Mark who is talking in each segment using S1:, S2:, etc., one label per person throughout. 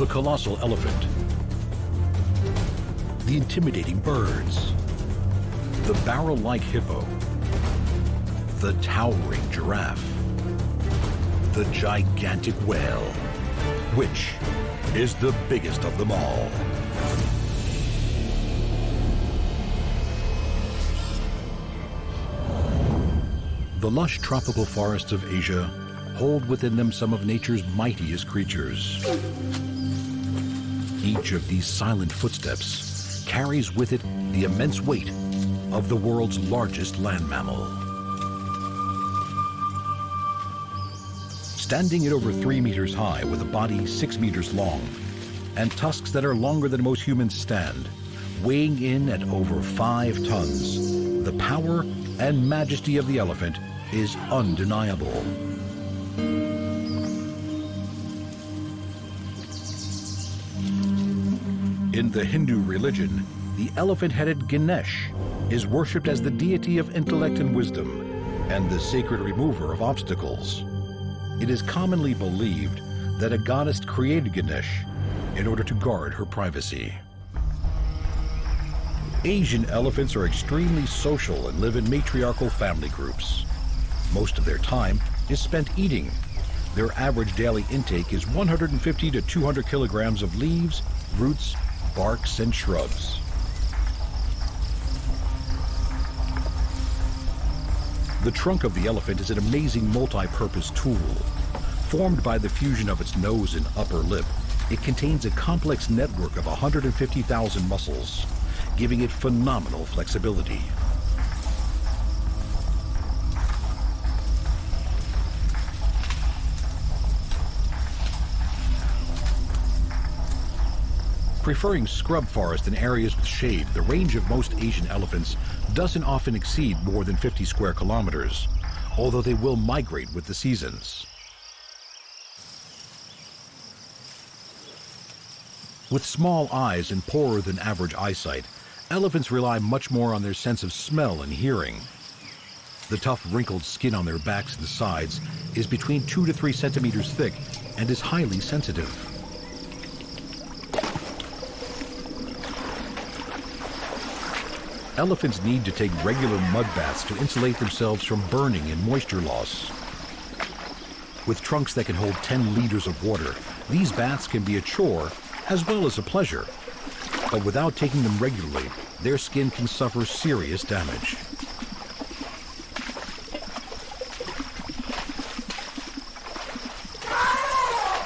S1: The colossal elephant. The intimidating birds. The barrel-like hippo. The towering giraffe. The gigantic whale. Which is the biggest of them all? The lush tropical forests of Asia hold within them some of nature's mightiest creatures. Each of these silent footsteps carries with it the immense weight of the world's largest land mammal. Standing at over 3 meters high with a body 6 meters long and tusks that are longer than most humans stand, weighing in at over 5 tons, the power and majesty of the elephant is undeniable. In the Hindu religion, the elephant-headed Ganesh is worshipped as the deity of intellect and wisdom and the sacred remover of obstacles. It is commonly believed that a goddess created Ganesh in order to guard her privacy. Asian elephants are extremely social and live in matriarchal family groups. Most of their time is spent eating. Their average daily intake is 150 to 200 kilograms of leaves, roots, barks, and shrubs. The trunk of the elephant is an amazing multi-purpose tool. Formed by the fusion of its nose and upper lip, it contains a complex network of 150,000 muscles, giving it phenomenal flexibility. Preferring scrub forest and areas with shade, the range of most Asian elephants doesn't often exceed more than 50 square kilometers, although they will migrate with the seasons. With small eyes and poorer than average eyesight, elephants rely much more on their sense of smell and hearing. The tough, wrinkled skin on their backs and sides is between 2 to 3 centimeters thick and is highly sensitive. Elephants need to take regular mud baths to insulate themselves from burning and moisture loss. With trunks that can hold 10 liters of water, these baths can be a chore as well as a pleasure. But without taking them regularly, their skin can suffer serious damage.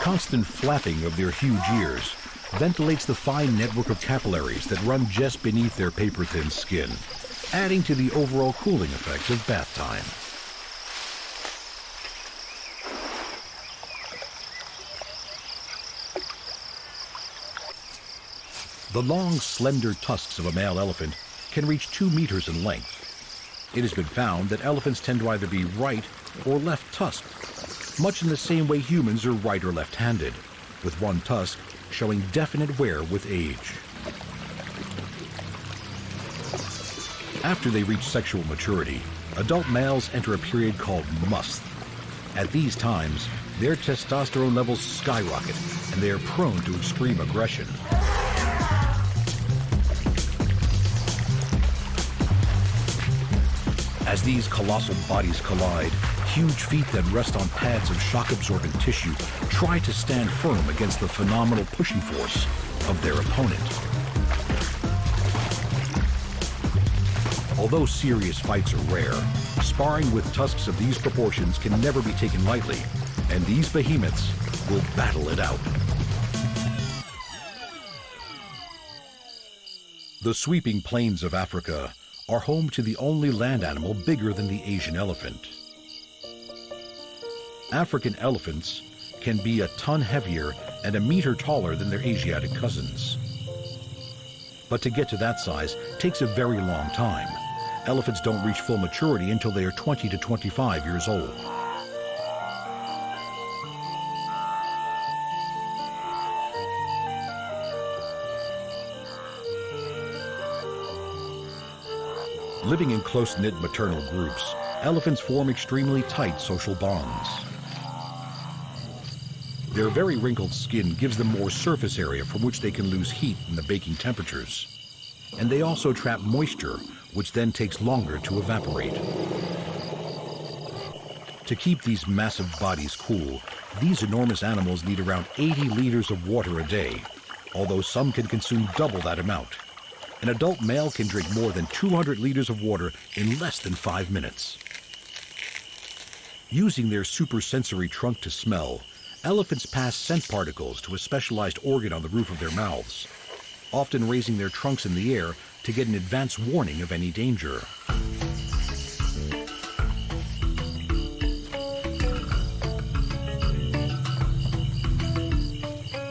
S1: Constant flapping of their huge ears ventilates the fine network of capillaries that run just beneath their paper-thin skin, adding to the overall cooling effect of bath time. The long, slender tusks of a male elephant can reach 2 meters in length. It has been found that elephants tend to either be right or left tusked, much in the same way humans are right or left-handed, with one tusk showing definite wear with age. After they reach sexual maturity, adult males enter a period called musth. At these times, their testosterone levels skyrocket and they are prone to extreme aggression. As these colossal bodies collide, huge feet that rest on pads of shock-absorbent tissue try to stand firm against the phenomenal pushing force of their opponent. Although serious fights are rare, sparring with tusks of these proportions can never be taken lightly, and these behemoths will battle it out. The sweeping plains of Africa are home to the only land animal bigger than the Asian elephant. African elephants can be a ton heavier and a meter taller than their Asiatic cousins. But to get to that size takes a very long time. Elephants don't reach full maturity until they are 20 to 25 years old. Living in close-knit maternal groups, elephants form extremely tight social bonds. Their very wrinkled skin gives them more surface area from which they can lose heat in the baking temperatures. And they also trap moisture, which then takes longer to evaporate. To keep these massive bodies cool, these enormous animals need around 80 liters of water a day, although some can consume double that amount. An adult male can drink more than 200 liters of water in less than 5 minutes. Using their supersensory trunk to smell, elephants pass scent particles to a specialized organ on the roof of their mouths, often raising their trunks in the air to get an advance warning of any danger.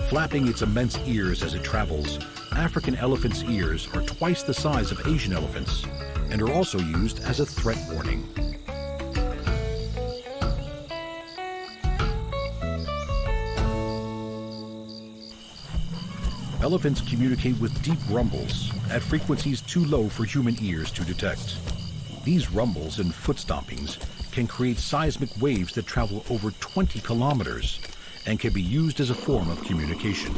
S1: Flapping its immense ears as it travels, African elephants' ears are twice the size of Asian elephants and are also used as a threat warning. Elephants communicate with deep rumbles at frequencies too low for human ears to detect. These rumbles and foot stompings can create seismic waves that travel over 20 kilometers and can be used as a form of communication.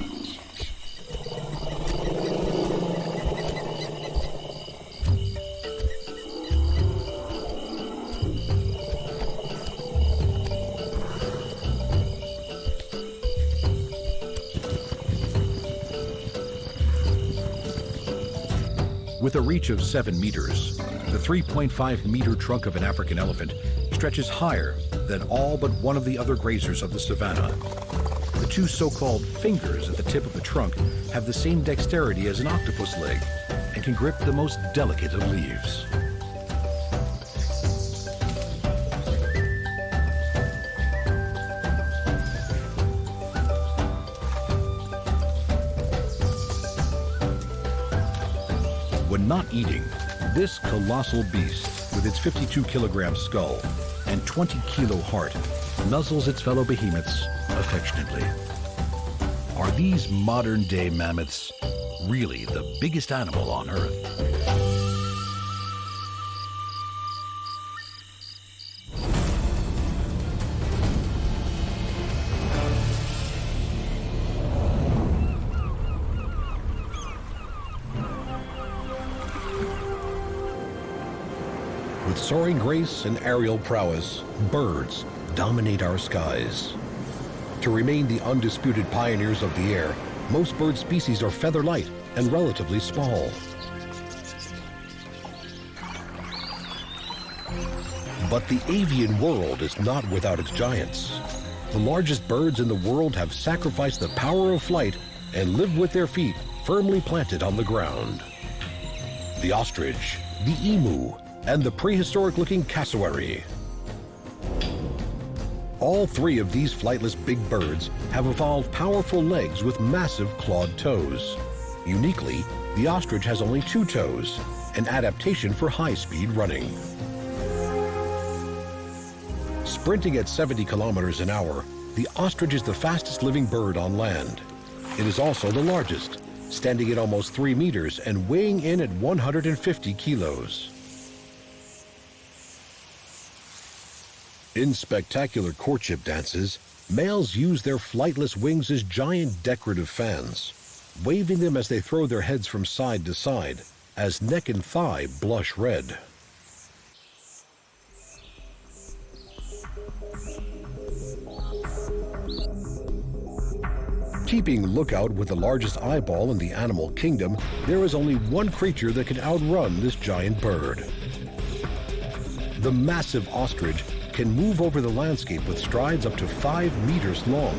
S1: With a reach of 7 meters, the 3.5-meter trunk of an African elephant stretches higher than all but one of the other grazers of the savanna. The two so-called fingers at the tip of the trunk have the same dexterity as an octopus leg and can grip the most delicate of leaves. When not eating, this colossal beast, with its 52-kilogram skull and 20-kilo heart, nuzzles its fellow behemoths affectionately. Are these modern-day mammoths really the biggest animal on Earth? With soaring grace and aerial prowess, birds dominate our skies. To remain the undisputed pioneers of the air, most bird species are feather-light and relatively small. But the avian world is not without its giants. The largest birds in the world have sacrificed the power of flight and live with their feet firmly planted on the ground. The ostrich, the emu, and the prehistoric-looking cassowary. All three of these flightless big birds have evolved powerful legs with massive clawed toes. Uniquely, the ostrich has only 2 toes, an adaptation for high-speed running. Sprinting at 70 kilometers an hour, the ostrich is the fastest living bird on land. It is also the largest, standing at almost 3 meters and weighing in at 150 kilos. In spectacular courtship dances, males use their flightless wings as giant decorative fans, waving them as they throw their heads from side to side, as neck and thigh blush red. Keeping lookout with the largest eyeball in the animal kingdom, there is only one creature that can outrun this giant bird. The massive ostrich can move over the landscape with strides up to 5 meters long.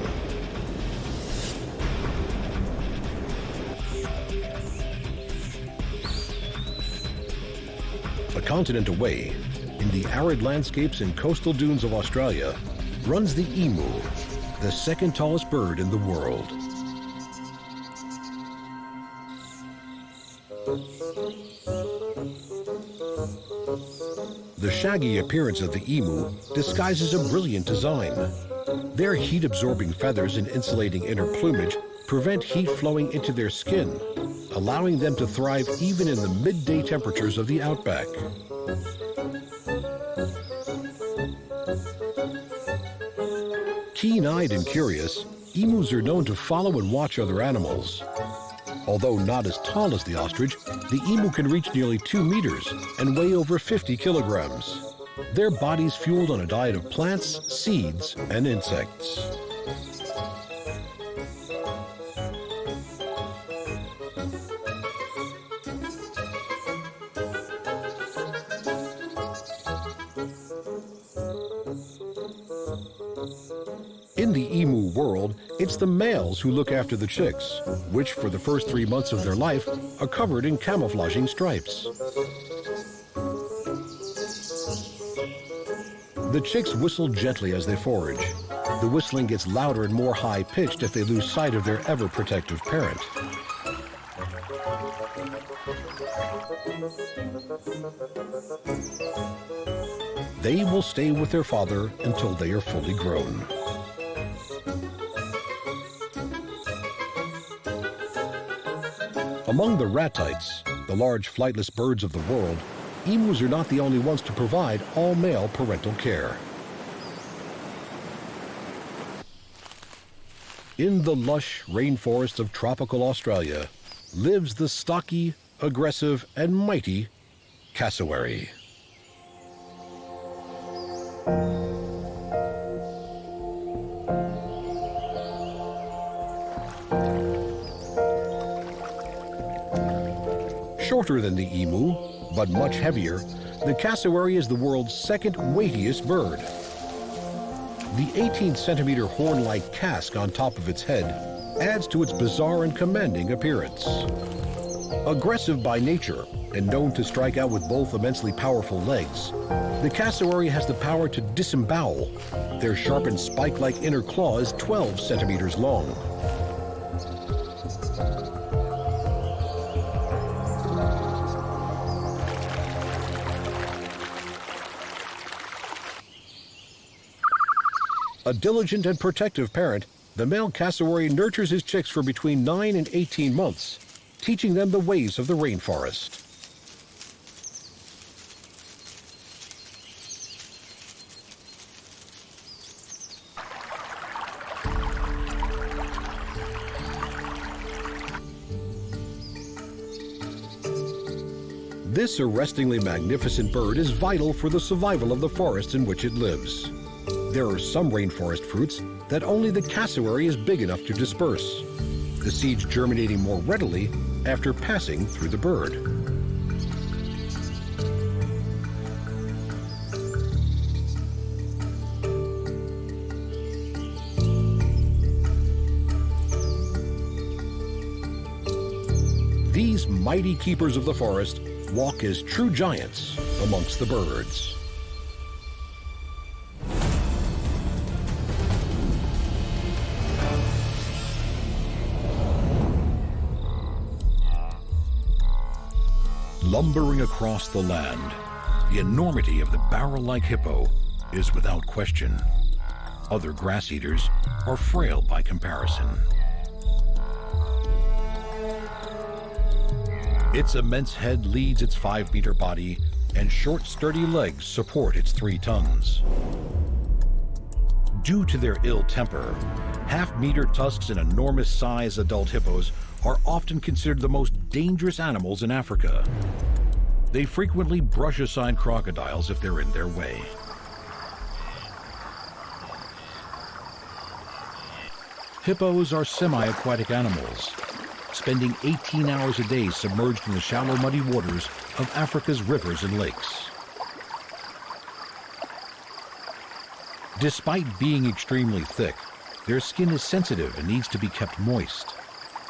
S1: A continent away, in the arid landscapes and coastal dunes of Australia, runs the emu, the second tallest bird in the world. The shaggy appearance of the emu disguises a brilliant design. Their heat-absorbing feathers and insulating inner plumage prevent heat flowing into their skin, allowing them to thrive even in the midday temperatures of the outback. Keen-eyed and curious, Emus are known to follow and watch other animals. Although not as tall as the ostrich, the emu can reach nearly 2 meters and weigh over 50 kilograms. Their bodies fueled on a diet of plants, seeds, and insects. In the emu world, it's the males who look after the chicks, which for the first 3 months of their life are covered in camouflaging stripes. The chicks whistle gently as they forage. The whistling gets louder and more high-pitched if they lose sight of their ever-protective parent. They will stay with their father until they are fully grown. Among the ratites, the large flightless birds of the world, emus are not the only ones to provide all-male parental care. In the lush rainforests of tropical Australia lives the stocky, aggressive, and mighty cassowary. Shorter than the emu, but much heavier, the cassowary is the world's second weightiest bird. The 18-centimeter horn-like casque on top of its head adds to its bizarre and commanding appearance. Aggressive by nature and known to strike out with both immensely powerful legs, the cassowary has the power to disembowel. Their sharpened spike-like inner claw is 12 centimeters long. A diligent and protective parent, the male cassowary nurtures his chicks for between 9 and 18 months, teaching them the ways of the rainforest. This arrestingly magnificent bird is vital for the survival of the forest in which it lives. There are some rainforest fruits that only the cassowary is big enough to disperse, the seeds germinating more readily after passing through the bird. These mighty keepers of the forest walk as true giants amongst the birds. Lumbering across the land, the enormity of the barrel-like hippo is without question. Other grass eaters are frail by comparison. Its immense head leads its 5-meter body, and short, sturdy legs support its 3 tons. Due to their ill temper, half-meter tusks and enormous-size adult hippos are often considered the most dangerous animals in Africa. They frequently brush aside crocodiles if they're in their way. Hippos are semi-aquatic animals, spending 18 hours a day submerged in the shallow, muddy waters of Africa's rivers and lakes. Despite being extremely thick, their skin is sensitive and needs to be kept moist.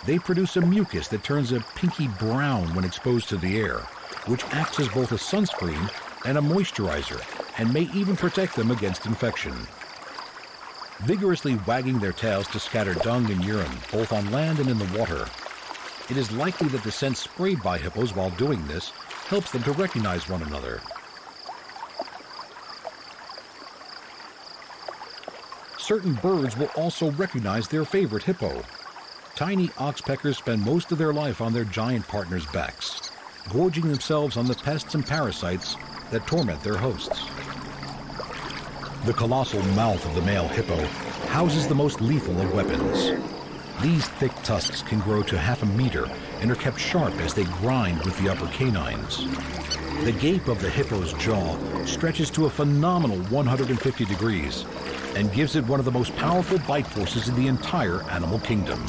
S1: They produce a mucus that turns a pinky brown when exposed to the air, which acts as both a sunscreen and a moisturizer, and may even protect them against infection. Vigorously wagging their tails to scatter dung and urine, both on land and in the water, it is likely that the scent sprayed by hippos while doing this helps them to recognize one another. Certain birds will also recognize their favorite hippo. Tiny oxpeckers spend most of their life on their giant partners' backs, gorging themselves on the pests and parasites that torment their hosts. The colossal mouth of the male hippo houses the most lethal of weapons. These thick tusks can grow to half a meter and are kept sharp as they grind with the upper canines. The gape of the hippo's jaw stretches to a phenomenal 150 degrees and gives it one of the most powerful bite forces in the entire animal kingdom.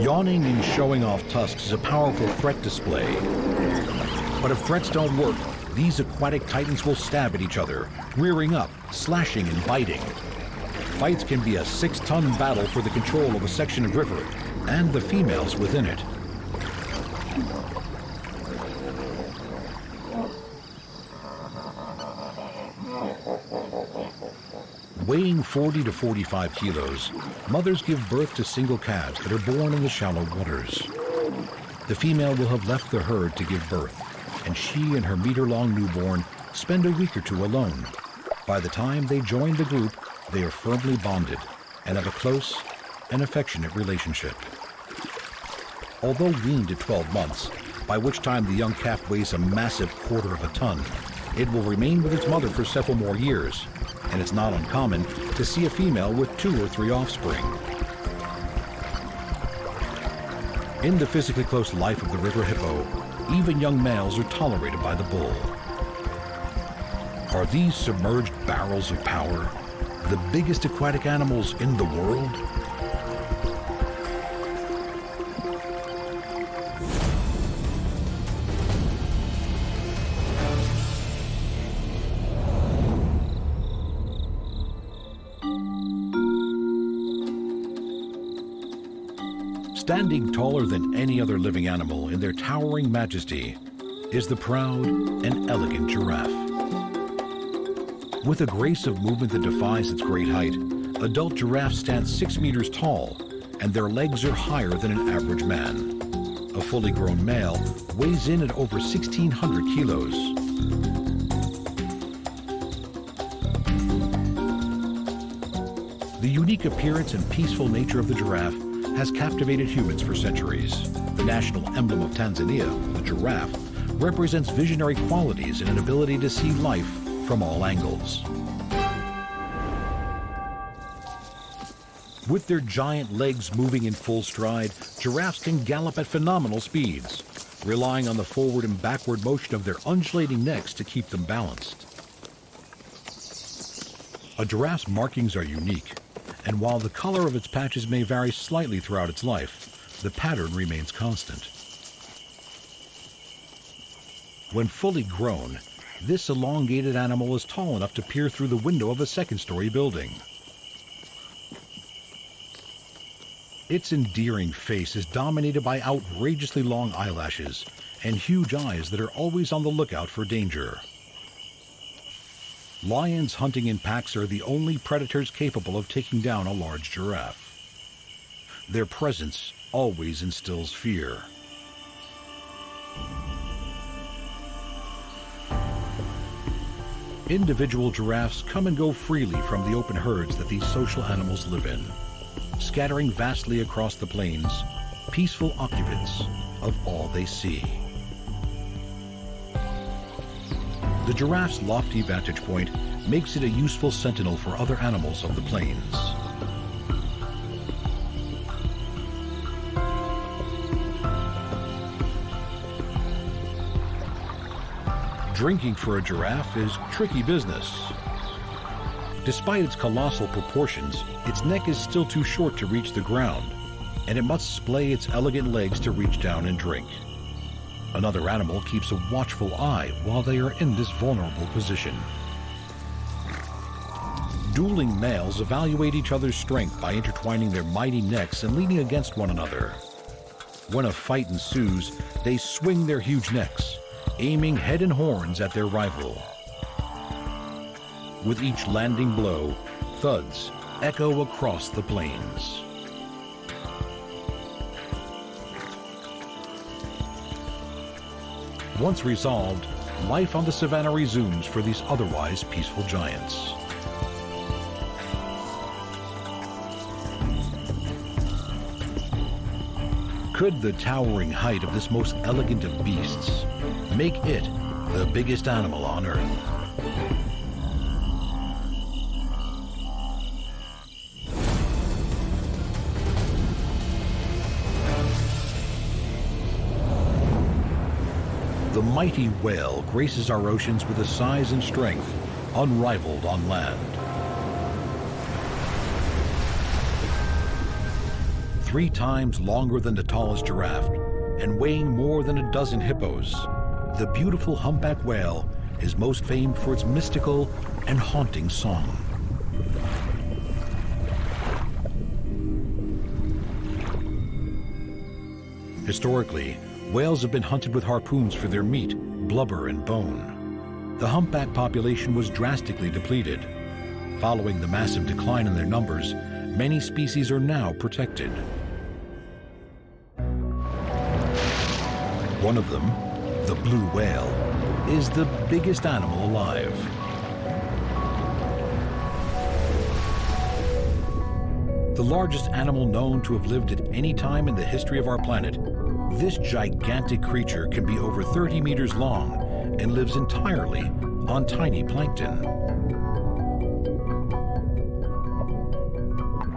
S1: Yawning and showing off tusks is a powerful threat display. But if threats don't work, these aquatic titans will stab at each other, rearing up, slashing and biting. Fights can be a 6-ton battle for the control of a section of river and the females within it. Weighing 40 to 45 kilos, mothers give birth to single calves that are born in the shallow waters. The female will have left the herd to give birth, and she and her meter-long newborn spend a week or two alone. By the time they join the group, they are firmly bonded and have a close and affectionate relationship. Although weaned at 12 months, by which time the young calf weighs a massive quarter of a ton, it will remain with its mother for several more years, and it's not uncommon to see a female with 2 or 3 offspring. In the physically close life of the river hippo, even young males are tolerated by the bull. Are these submerged barrels of power the biggest aquatic animals in the world? Standing taller than any other living animal in their towering majesty is the proud and elegant giraffe. With a grace of movement that defies its great height, adult giraffes stand 6 meters tall, and their legs are higher than an average man. A fully grown male weighs in at over 1,600 kilos. The unique appearance and peaceful nature of the giraffe has captivated humans for centuries. The national emblem of Tanzania, the giraffe, represents visionary qualities and an ability to see life from all angles. With their giant legs moving in full stride, giraffes can gallop at phenomenal speeds, relying on the forward and backward motion of their undulating necks to keep them balanced. A giraffe's markings are unique, and while the color of its patches may vary slightly throughout its life, the pattern remains constant. When fully grown, this elongated animal is tall enough to peer through the window of a second-story building. Its endearing face is dominated by outrageously long eyelashes and huge eyes that are always on the lookout for danger. Lions hunting in packs are the only predators capable of taking down a large giraffe. Their presence always instills fear. Individual giraffes come and go freely from the open herds that these social animals live in, scattering vastly across the plains, peaceful occupants of all they see. The giraffe's lofty vantage point makes it a useful sentinel for other animals of the plains. Drinking for a giraffe is tricky business. Despite its colossal proportions, its neck is still too short to reach the ground, and it must splay its elegant legs to reach down and drink. Another animal keeps a watchful eye while they are in this vulnerable position. Dueling males evaluate each other's strength by intertwining their mighty necks and leaning against one another. When a fight ensues, they swing their huge necks, aiming head and horns at their rival. With each landing blow, thuds echo across the plains. Once resolved, life on the savanna resumes for these otherwise peaceful giants. Could the towering height of this most elegant of beasts make it the biggest animal on Earth. The mighty whale graces our oceans with a size and strength unrivaled on land. 3 times longer than the tallest giraffe and weighing more than a dozen hippos, the beautiful humpback whale is most famed for its mystical and haunting song. Historically, whales have been hunted with harpoons for their meat, blubber, and bone. The humpback population was drastically depleted. Following the massive decline in their numbers, many species are now protected. One of them, the blue whale, is the biggest animal alive. The largest animal known to have lived at any time in the history of our planet, this gigantic creature can be over 30 meters long and lives entirely on tiny plankton.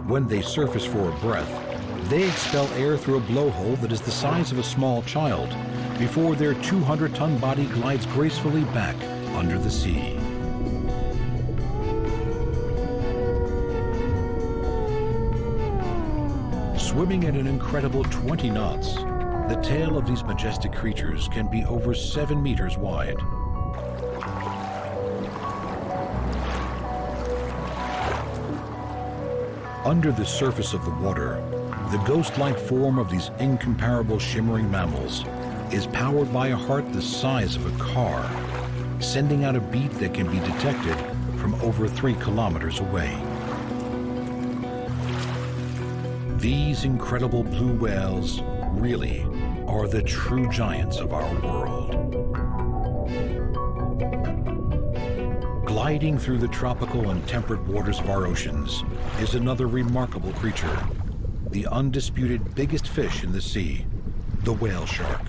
S1: When they surface for a breath, they expel air through a blowhole that is the size of a small child before their 200-ton body glides gracefully back under the sea. Swimming at an incredible 20 knots, the tail of these majestic creatures can be over 7 meters wide. Under the surface of the water, the ghost-like form of these incomparable shimmering mammals is powered by a heart the size of a car, sending out a beat that can be detected from over 3 kilometers away. These incredible blue whales really are the true giants of our world. Gliding through the tropical and temperate waters of our oceans is another remarkable creature, the undisputed biggest fish in the sea, the whale shark.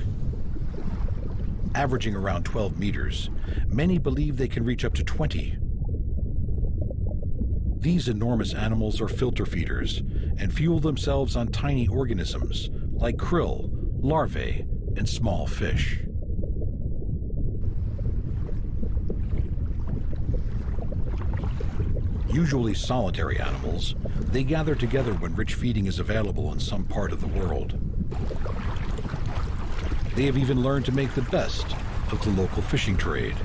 S1: Averaging around 12 meters, many believe they can reach up to 20. These enormous animals are filter feeders and fuel themselves on tiny organisms like krill, larvae, and small fish. Usually solitary animals, they gather together when rich feeding is available in some part of the world. They have even learned to make the best of the local fishing trade.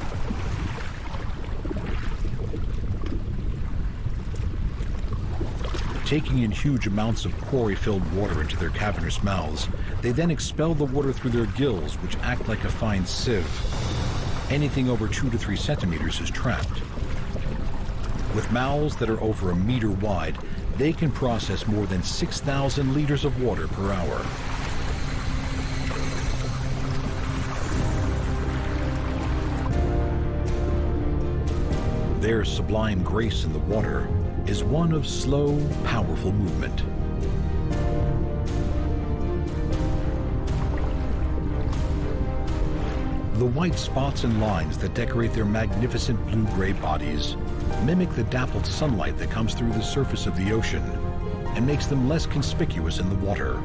S1: Taking in huge amounts of quarry-filled water into their cavernous mouths, they then expel the water through their gills, which act like a fine sieve. Anything over 2 to 3 centimeters is trapped. With mouths that are over 1 meter wide, they can process more than 6,000 liters of water per hour. Their sublime grace in the water is one of slow, powerful movement. The white spots and lines that decorate their magnificent blue-gray bodies mimic the dappled sunlight that comes through the surface of the ocean and makes them less conspicuous in the water.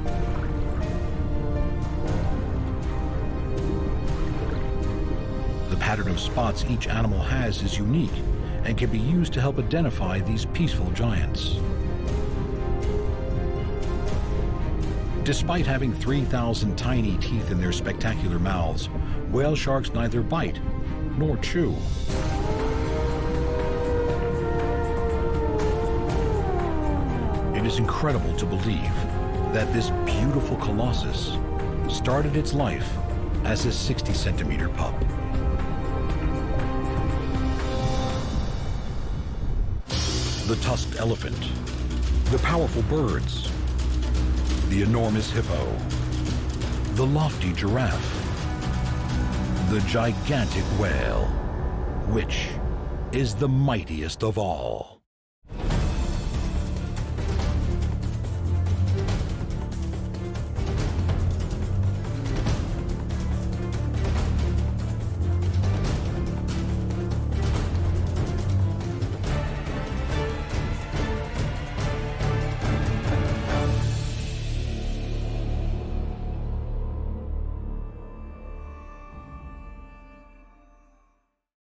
S1: The pattern of spots each animal has is unique and can be used to help identify these peaceful giants. Despite having 3,000 tiny teeth in their spectacular mouths, whale sharks neither bite nor chew. It is incredible to believe that this beautiful colossus started its life as a 60-centimeter pup. The tusked elephant, the powerful birds, the enormous hippo, the lofty giraffe, the gigantic whale, which is the mightiest of all.